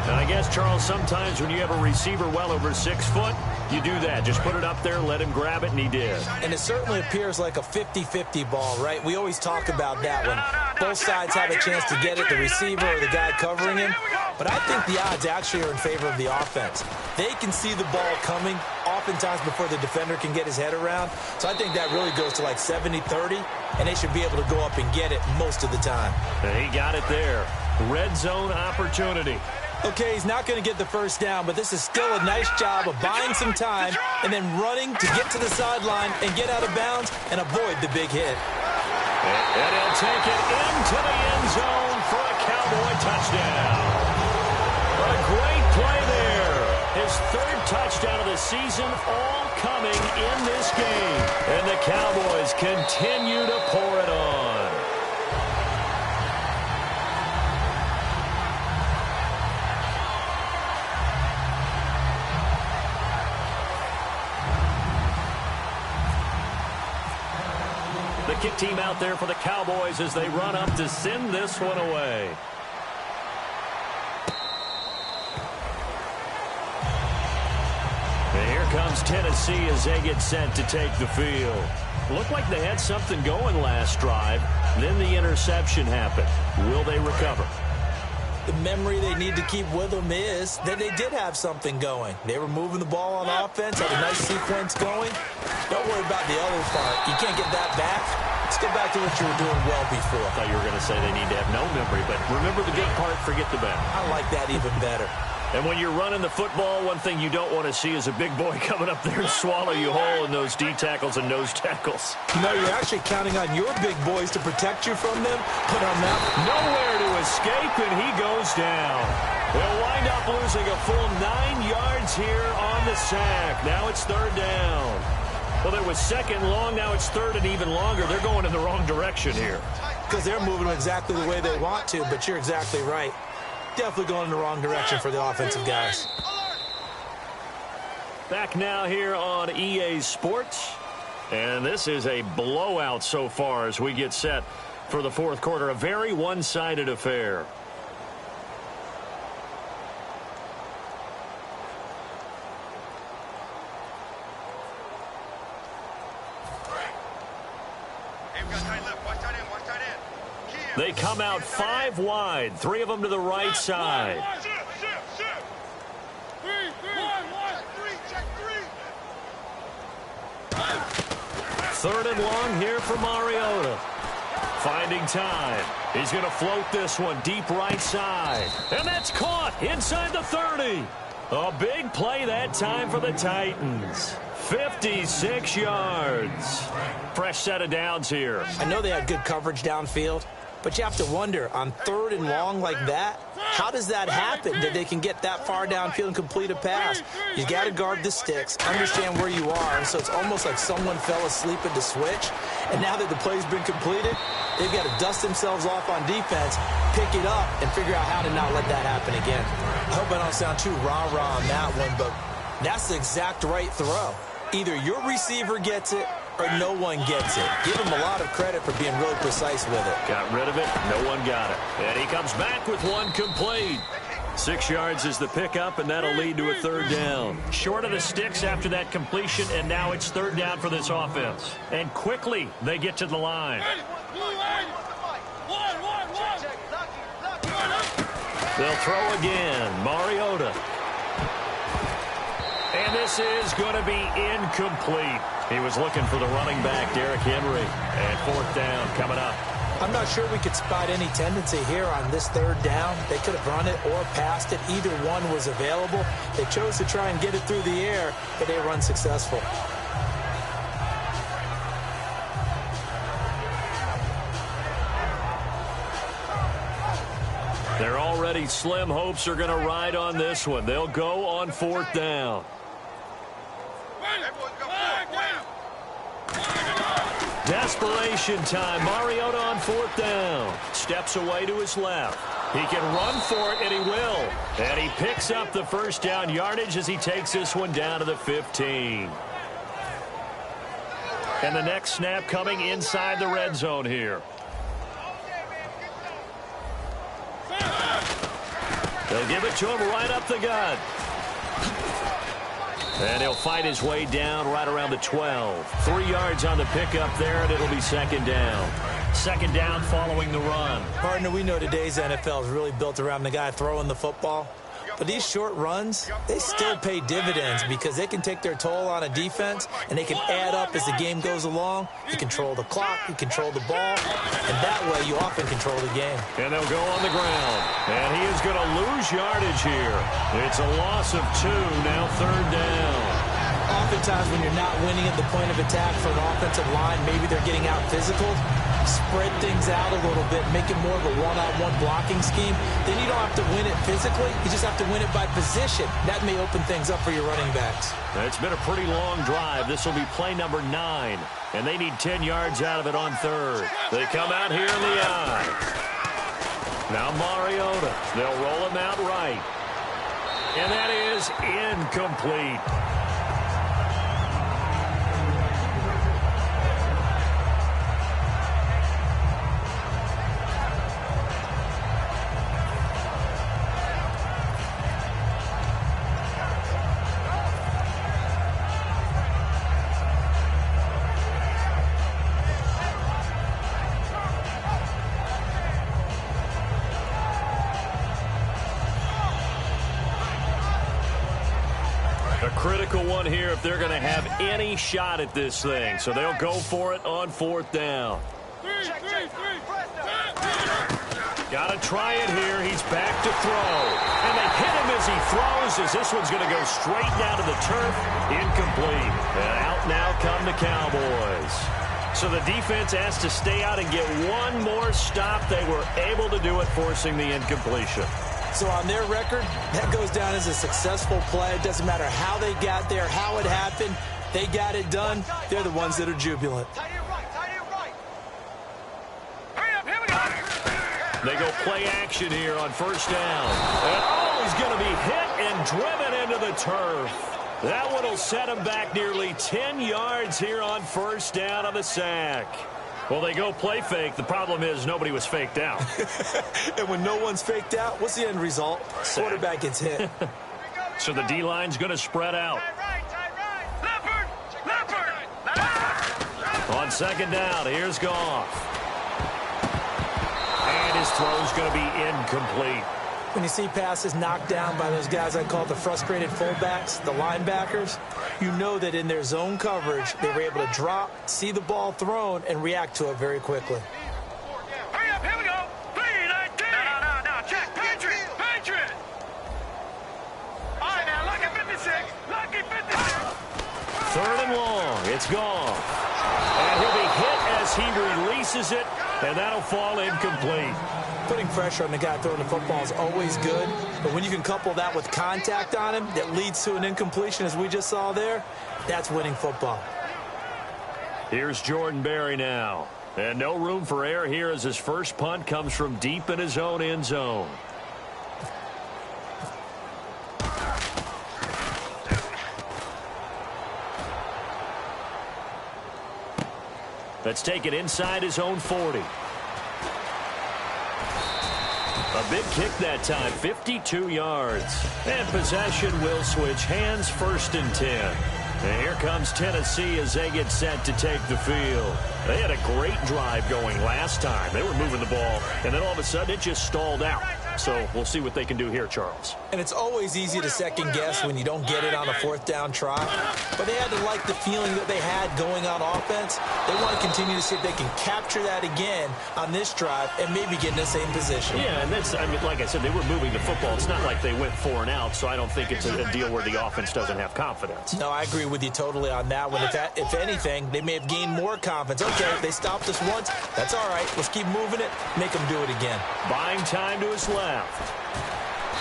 And I guess, Charles, sometimes when you have a receiver well over 6 foot, you do that. Just put it up there, let him grab it, and he did. And it certainly appears like a 50-50 ball, right? We always talk about that when both sides have a chance to get it, the receiver or the guy covering him. But I think the odds actually are in favor of the offense. They can see the ball coming oftentimes before the defender can get his head around. So I think that really goes to like 70-30, and they should be able to go up and get it most of the time. And he got it there. Red zone opportunity. Okay, he's not going to get the first down, but this is still a nice job of buying some time and then running to get to the sideline and get out of bounds and avoid the big hit. And he'll take it into the end zone for a Cowboy touchdown. A great play there. His third touchdown of the season, all coming in this game. And the Cowboys continue to pour it on. The kick team out there for the Cowboys as they run up to send this one away. And here comes Tennessee as they get set to take the field. Looked like they had something going last drive. Then the interception happened. Will they recover? The memory they need to keep with them is that they did have something going. They were moving the ball on offense, had a nice sequence going. Don't worry about the other part. You can't get that back. Let's get back to what you were doing well before. I thought you were going to say they need to have no memory, but remember the good part, forget the bad. I like that even better. And when you're running the football, one thing you don't want to see is a big boy coming up there and swallow you whole in those D tackles and nose tackles. You know, you're actually counting on your big boys to protect you from them. Put on that. Nowhere to escape, and he goes down. They'll wind up losing a full 9 yards here on the sack. Now it's third down. Well, it was second long. Now it's third and even longer. They're going in the wrong direction here. Because they're moving exactly the way they want to, but you're exactly right. Definitely going in the wrong direction for the offensive guys. Back now here on EA Sports. And this is a blowout so far as we get set for the fourth quarter. A very one-sided affair. They come out 5 wide, 3 of them to the right side. Third and long here for Mariota. Finding time. He's going to float this one deep right side. And that's caught inside the 30. A big play that time for the Titans. 56 yards. Fresh set of downs here. I know they had good coverage downfield, but you have to wonder, on third and long like that, how does that happen that they can get that far downfield and complete a pass? You got to guard the sticks, understand where you are, and so it's almost like someone fell asleep at the switch, and now that the play's been completed, they've got to dust themselves off on defense, pick it up, and figure out how to not let that happen again. I hope I don't sound too rah-rah on that one, but that's the exact right throw. Either your receiver gets it or no one gets it. Give him a lot of credit for being really precise with it. Got rid of it. No one got it. And he comes back with one complete. 6 yards is the pickup, and that'll lead to a third down. Short of the sticks after that completion, and now it's third down for this offense. And quickly, they get to the line. They'll throw again. Mariota. And this is going to be incomplete. He was looking for the running back, Derrick Henry. And fourth down coming up. I'm not sure we could spot any tendency here on this third down. They could have run it or passed it. Either one was available. They chose to try and get it through the air, but they were unsuccessful. Their already slim hopes are going to ride on this one. They'll go on fourth down. Desperation time. Mariota on fourth down. Steps away to his left. He can run for it, and he will. And he picks up the first down yardage as he takes this one down to the 15. And the next snap coming inside the red zone here. They'll give it to him right up the gut. And he'll fight his way down right around the 12. 3 yards on the pickup there, and it'll be second down. Second down following the run. Partner, we know today's NFL is really built around the guy throwing the football. But these short runs, they still pay dividends because they can take their toll on a defense, and they can add up as the game goes along. You control the clock, you control the ball, and that way you often control the game. And they'll go on the ground. And he is going to lose yardage here. It's a loss of 2, now third down. Oftentimes when you're not winning at the point of attack for an offensive line, maybe they're getting out physical, spread things out a little bit, make it more of a one-on-one blocking scheme. Then you don't have to win it physically. You just have to win it by position. That may open things up for your running backs. It's been a pretty long drive. This will be play number 9. And they need 10 yards out of it on third. They come out here in the eye. Now Mariota. They'll roll him out right. And that is incomplete. Critical one here if they're going to have any shot at this thing. So they'll go for it on 4th down. Got to try it here. He's back to throw. And they hit him as he throws, as this one's going to go straight down to the turf. Incomplete. And out now come the Cowboys. So the defense has to stay out and get one more stop. They were able to do it, forcing the incompletion. So on their record, that goes down as a successful play. It doesn't matter how they got there, how it happened. They got it done. They're the ones that are jubilant. They go play action here on 1st down. And oh, he's going to be hit and driven into the turf. That one will set him back nearly 10 yards here on 1st down on the sack. Well, they go play fake. The problem is nobody was faked out. And when no one's faked out, what's the end result? Sack. Quarterback gets hit. So the D-line's going to spread out. On 2nd down, here's Goff. And his throw's going to be incomplete. When you see passes knocked down by those guys I call the frustrated fullbacks, the linebackers, you know that in their zone coverage, they were able to drop, see the ball thrown, and react to it very quickly. Hurry up, here we go. 3-19. No, check. Patriot. All right, now, lucky 56. Lucky 56. 3rd and long. It's gone. And he'll be hit as he releases it, and that'll fall incomplete. Putting pressure on the guy throwing the football is always good, but when you can couple that with contact on him that leads to an incompletion, as we just saw there, that's winning football. Here's Jordan Berry now. And no room for error here as his first punt comes from deep in his own end zone. Let's take it inside his own 40. A big kick that time, 52 yards. And possession will switch hands, 1st and 10. And here comes Tennessee as they get set to take the field. They had a great drive going last time. They were moving the ball, and then all of a sudden it just stalled out. So we'll see what they can do here, Charles. And it's always easy to second guess when you don't get it on a 4th down try. But they had to like the feeling that they had going on offense. They want to continue to see if they can capture that again on this drive and maybe get in the same position. Yeah, and that's, I mean, like I said, they were moving the football. It's not like they went 4 and out, so I don't think it's a deal where the offense doesn't have confidence. No, I agree with you totally on that one. If anything, they may have gained more confidence. Okay, they stopped us once. That's all right. Let's keep moving it. Make them do it again. Buying time to his left.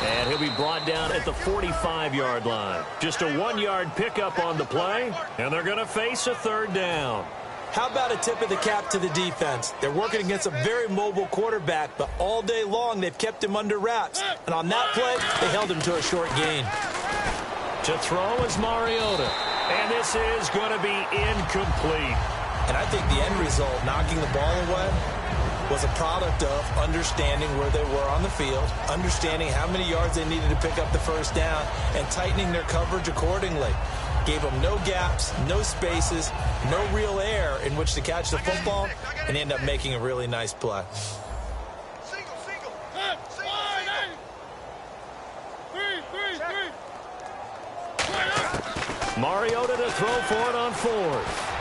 And he'll be brought down at the 45-yard line. Just a 1-yard pickup on the play, and they're going to face a 3rd down. How about a tip of the cap to the defense? They're working against a very mobile quarterback, but all day long they've kept him under wraps. And on that play, they held him to a short gain. To throw is Mariota. And this is going to be incomplete. And I think the end result, knocking the ball away, was a product of understanding where they were on the field, understanding how many yards they needed to pick up the 1st down, and tightening their coverage accordingly. Gave them no gaps, no spaces, no real air in which to catch the football, and end up making a really nice play. Mariota to throw for it on 4th.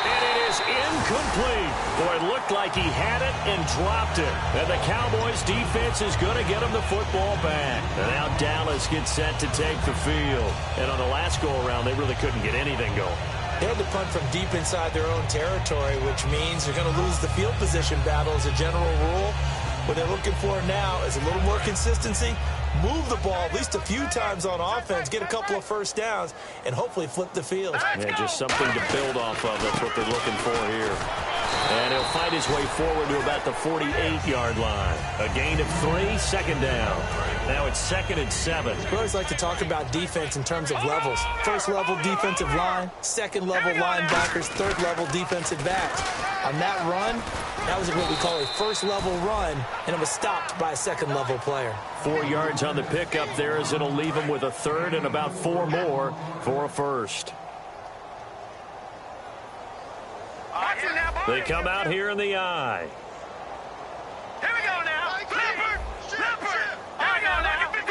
And it is incomplete. Boy, it looked like he had it and dropped it. And the Cowboys defense is going to get him the football back. And now Dallas gets set to take the field. And on the last go-around, they really couldn't get anything going. They had to punt from deep inside their own territory, which means they're going to lose the field position battle as a general rule. What they're looking for now is a little more consistency, move the ball at least a few times on offense, get a couple of 1st downs, and hopefully flip the field. Yeah, just something to build off of. That's what they're looking for here. And he'll fight his way forward to about the 48-yard line. A gain of 3, 2nd down. Now it's 2nd and 7. We always like to talk about defense in terms of levels. 1st level defensive line, 2nd level linebackers, 3rd level defensive backs. On that run, that was what we call a 1st level run, and it was stopped by a 2nd level player. 4 yards on the pickup there as it'll leave him with a 3rd and about 4 more for a 1st. They come out here in the eye. Here we go now. Leopard. Here we go now. Leopard.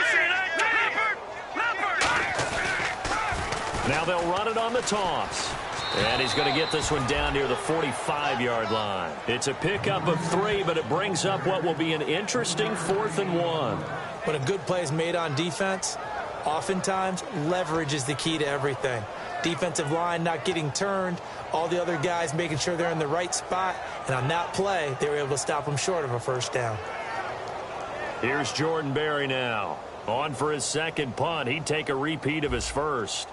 Now they'll run it on the toss. And he's going to get this one down near the 45-yard line. It's a pickup of 3, but it brings up what will be an interesting 4th and 1. When a good play is made on defense, oftentimes leverage is the key to everything. Defensive line not getting turned, all the other guys making sure they're in the right spot, and on that play, they were able to stop them short of a first down. Here's Jordan Berry now. On for his second punt. He'd take a repeat of his first.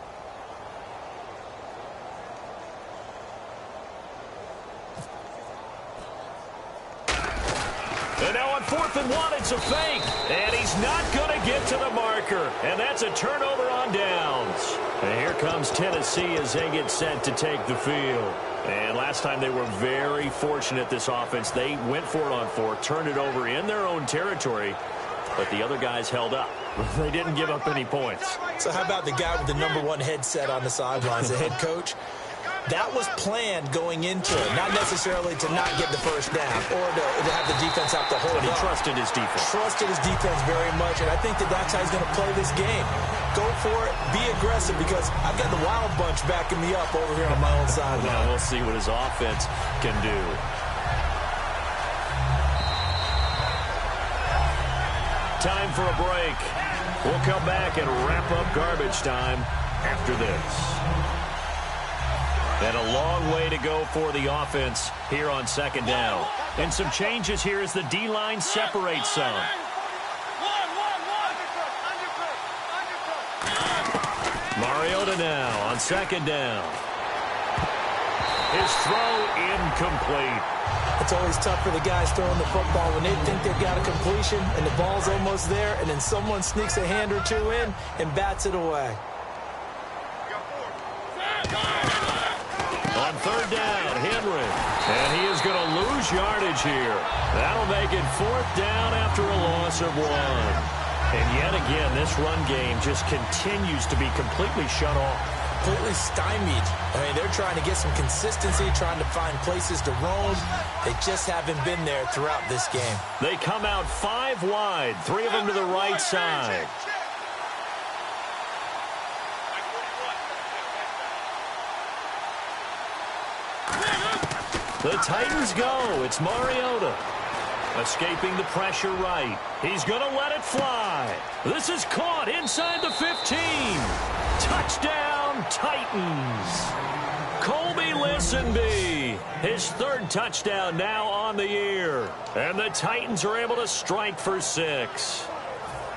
And now on 4th and 1, it's a fake. And he's not going to get to the marker. And that's a turnover on downs. And here comes Tennessee as they get set to take the field. And last time they were very fortunate, this offense. They went for it on 4, turned it over in their own territory. But the other guys held up. They didn't give up any points. So how about the guy with the #1 headset on the sidelines, the head coach? That was planned going into it, not necessarily to not get the first down or to have the defense have to hold But he up. trusted his defense. Trusted his defense very much, and I think that's how he's going to play this game. Go for it, be aggressive, because I've got the Wild Bunch backing me up over here on my own sideline. Now we'll see what his offense can do. Time for a break. We'll come back and wrap up garbage time after this. And a long way to go for the offense here on 2nd down. And some changes here as the D-line separates some. Mariota now on 2nd down. His throw incomplete. It's always tough for the guys throwing the football when they think they've got a completion and the ball's almost there, and then someone sneaks a hand or two in and bats it away. On 3rd down, Henry. And he is going to lose yardage here. That'll make it 4th down after a loss of 1. And yet again, this run game just continues to be completely shut off. Completely stymied. I mean, they're trying to get some consistency, trying to find places to roam. They just haven't been there throughout this game. They come out 5 wide, 3 of them to the right side. The Titans go. It's Mariota. Escaping the pressure right. He's going to let it fly. This is caught inside the 15. Touchdown, Titans. Colby Listenbee. His 3rd touchdown now on the year. And the Titans are able to strike for 6.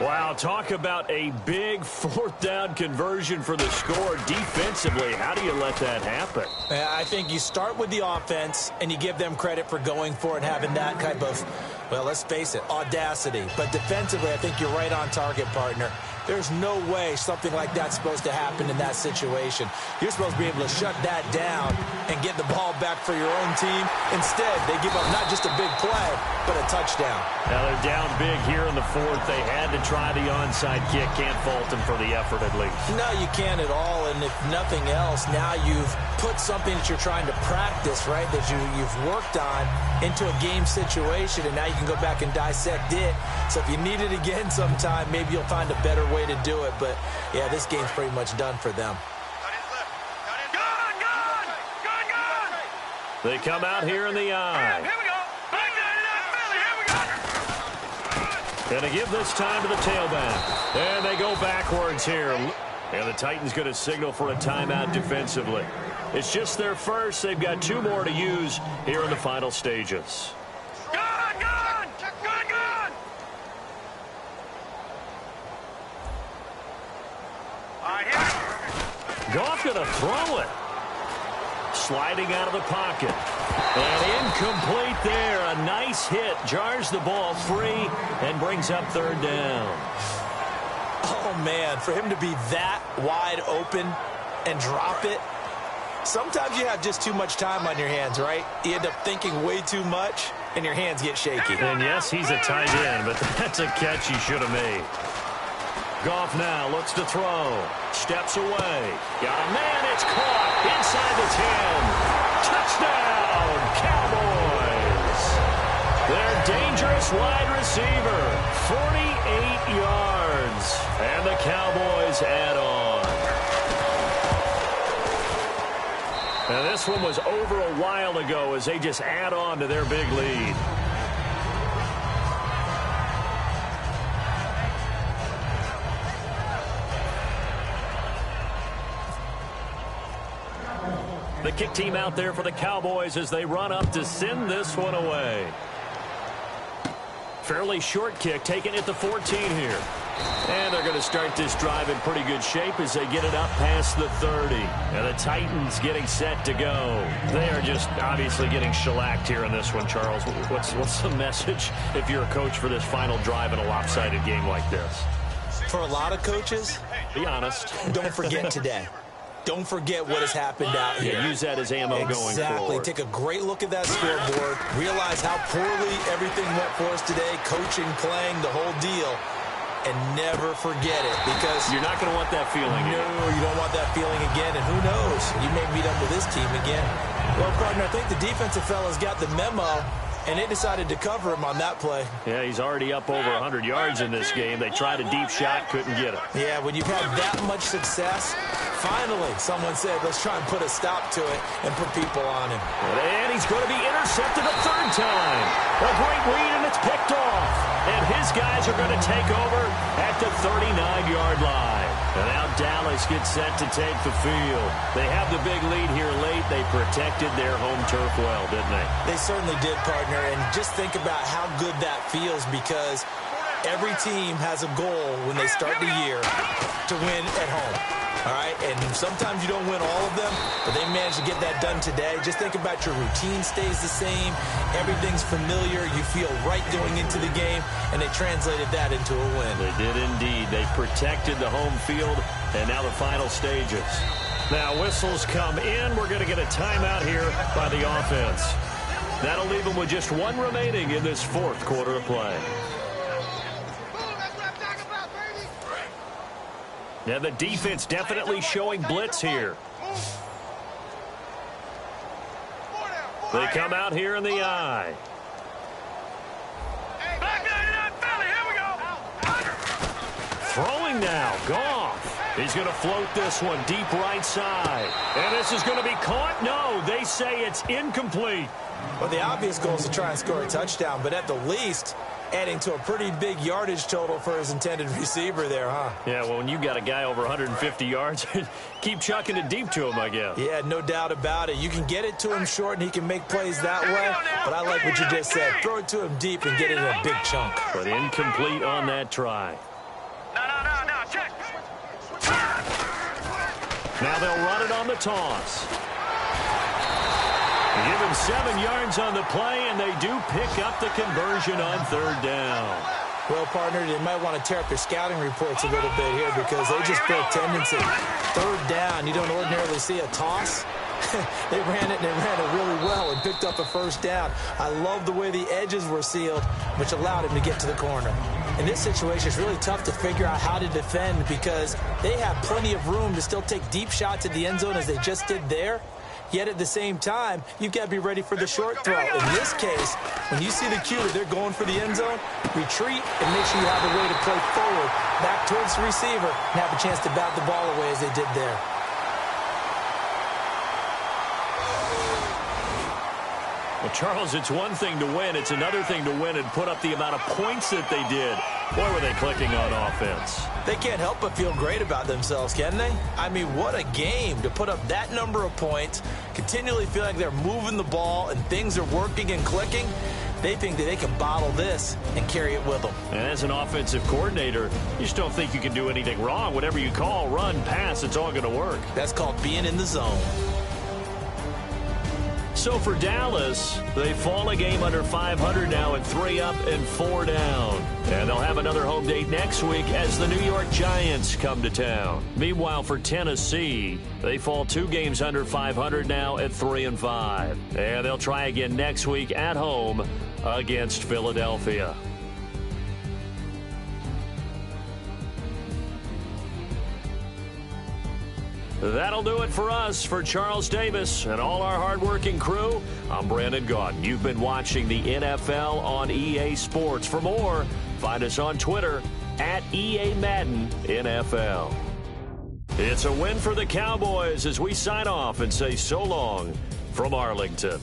Wow, talk about a big 4th down conversion for the score defensively. How do you let that happen? I think you start with the offense and you give them credit for going for it and having that type of, well, let's face it, audacity. But defensively, I think you're right on target, partner. There's no way something like that's supposed to happen in that situation. You're supposed to be able to shut that down and get the ball back for your own team. Instead, they give up not just a big play, but a touchdown. Now they're down big here in the 4th. They had to try the onside kick. Can't fault them for the effort at least. No, you can't at all. And if nothing else, now you've put something that you're trying to practice, right, that you've worked on into a game situation, and now you can go back and dissect it. So if you need it again sometime, maybe you'll find a better way to do it. But, yeah, this game's pretty much done for them. They come out here in the eye. Here we go. And they give this time to the tailback. And they go backwards here. And the Titans going to signal for a timeout defensively. It's just their first. They've got 2 more to use here in the final stages. Goff going to throw it. Sliding out of the pocket. And incomplete there. A nice hit. Jars the ball free and brings up 3rd down. Oh, man, for him to be that wide open and drop it. Sometimes you have just too much time on your hands, right? You end up thinking way too much, and your hands get shaky. And, yes, he's a tight end, but that's a catch he should have made. Goff now looks to throw. Steps away. Got a man. It's caught inside the 10. Touchdown, Cowboys. Their dangerous wide receiver. 48 yards. And the Cowboys add on. And this one was over a while ago as they just add on to their big lead. The kick team out there for the Cowboys as they run up to send this one away. Fairly short kick, taken at the 14 here. And they're going to start this drive in pretty good shape as they get it up past the 30. And the Titans getting set to go. They are just obviously getting shellacked here in this one, Charles. What's the message if you're a coach for this final drive in a lopsided game like this? For a lot of coaches, be honest. Don't forget today. Don't forget what has happened out here. Yeah, use that as ammo going forward. Exactly. Take a great look at that scoreboard. Realize how poorly everything went for us today. Coaching, playing, the whole deal. And never forget it, because you're not going to want that feeling again. No, you don't want that feeling again, and who knows? You may meet up with this team again. Well, partner, I think the defensive fellas got the memo, and they decided to cover him on that play. Yeah, he's already up over 100 yards in this game. They tried a deep shot, couldn't get it. Yeah, when you've had that much success, finally someone said, let's try and put a stop to it and put people on him. And he's going to be intercepted a third time. A great read, and it's picked off. And his guys are going to take over at the 39-yard line. And now Dallas gets set to take the field. They have the big lead here late. They protected their home turf well, didn't they? They certainly did, partner. And just think about how good that feels, because every team has a goal when they start the year to win at home. All right, and sometimes you don't win all of them, but they managed to get that done today. Just think about your routine stays the same. Everything's familiar. You feel right going into the game, and they translated that into a win. They did indeed. They protected the home field, and now the final stages. Now whistles come in. We're going to get a timeout here by the offense. That'll leave them with just one remaining in this fourth quarter of play. Now the defense definitely showing blitz here. They come out here in the eye. Throwing now, Goff. He's going to float this one deep right side. And this is going to be caught. No, they say it's incomplete. Well, the obvious goal is to try and score a touchdown, but at the least, adding to a pretty big yardage total for his intended receiver there, huh? Yeah, well, when you got a guy over 150 yards, keep chucking it deep to him, I guess. Yeah, no doubt about it. You can get it to him short, and he can make plays that way, but I like what you just said. Throw it to him deep and get it in a big chunk. But incomplete on that try. No, check. Now they'll run it on the toss. Give him 7 yards on the play, and they do pick up the conversion on third down. Well, partner, they might want to tear up their scouting reports a little bit here, because they just built tendency. Third down, you don't ordinarily see a toss. They ran it, and they ran it really well and picked up a first down. I love the way the edges were sealed, which allowed him to get to the corner. In this situation, it's really tough to figure out how to defend, because they have plenty of room to still take deep shots at the end zone as they just did there. Yet at the same time, you've got to be ready for the short throw. In this case, when you see the cue that they're going for the end zone, retreat and make sure you have a way to play forward, back towards the receiver, and have a chance to bat the ball away as they did there. Well, Charles, it's one thing to win. It's another thing to win and put up the amount of points that they did. Boy, were they clicking on offense. They can't help but feel great about themselves, can they? I mean, what a game to put up that number of points, continually feel like they're moving the ball and things are working and clicking. They think that they can bottle this and carry it with them. And as an offensive coordinator, you just don't think you can do anything wrong. Whatever you call, run, pass, it's all going to work. That's called being in the zone. So for Dallas, they fall a game under 500 now at 3 up and 4 down. And they'll have another home date next week as the New York Giants come to town. Meanwhile, for Tennessee, they fall 2 games under 500 now at 3 and 5. And they'll try again next week at home against Philadelphia. That'll do it for us. For Charles Davis and all our hardworking crew, I'm Brandon Gaudin. You've been watching the NFL on EA Sports. For more, find us on Twitter @EA Madden NFL. It's a win for the Cowboys as we sign off and say so long from Arlington.